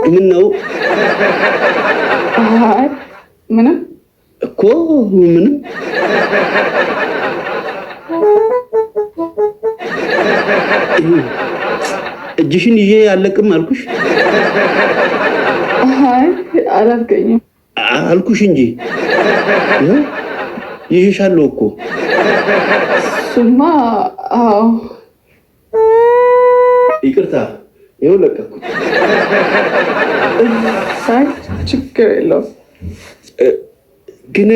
ምነው? አይ ምንም እኮ ምንም። እጅሽን ይዤ አለቅም አልኩሽ። አይ አላልከኝም አልኩሽ እንጂ ይዤሻለሁ እኮ። እሱማ አዎ። ይቅርታ ይኸው ለቀኩት። አይ ችግር የለውም። ግን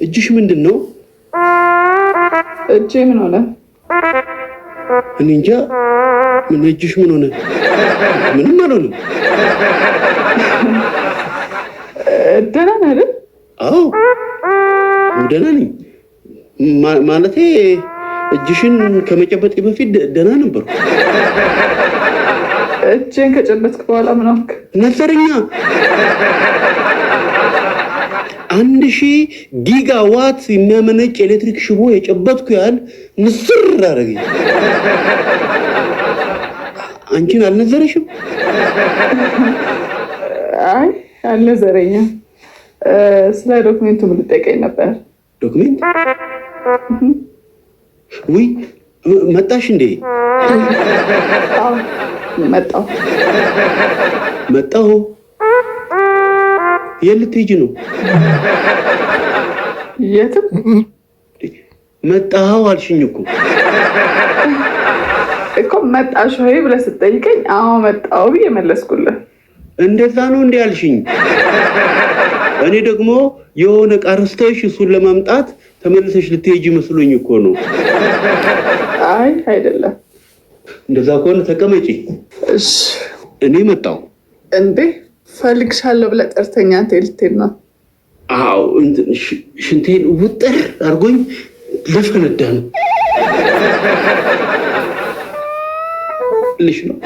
እጅሽ ምንድን ነው? እጄ ምን ሆነ? እኔ እንጃ። ምን እጅሽ ምን ሆነ? ምንም አልሆነም። ደህና ነህ አይደል? አዎ ደህና ነኝ። ማለቴ እጅሽን ከመጨበጤ በፊት ደህና ነበርኩ። እጄን ከጨበጥክ በኋላ ምን ሆንክ? ነዘረኛ 1000 ጊጋዋት የሚያመነጭ ኤሌክትሪክ ሽቦ የጨበጥኩ ያህል ንስር አደረገኝ። አንቺን አልነዘረሽም? አይ አልነዘረኝም። ስለ ዶክሜንቱ ምን ልጠይቀኝ ነበር? ዶክሜንት? ውይ መጣሽ እንዴ? አዎ መጣሁ። የት ልትሄጂ ነው? የትም። መጣሁ አልሽኝ እኮ መጣሽ ወይ ብለህ ስትጠይቀኝ አዎ መጣሁ ብዬ መለስኩልህ። እንደዛ ነው እንዴ አልሽኝ? እኔ ደግሞ የሆነ ዕቃ ረስተሽ እሱን ለማምጣት ተመልሰሽ ልትሄጂ መስሎኝ እኮ ነው። አይ አይደለም። እንደዛ ከሆነ ተቀመጪ። እሺ እኔ መጣሁ። እንዴ ፈልግሻለሁ ብለህ ጠርተኛ አንተ ልትሄድ ነው? አዎ ሽንቴን ውጥር አድርጎኝ ልፈነዳ ነው ልሽ ነው።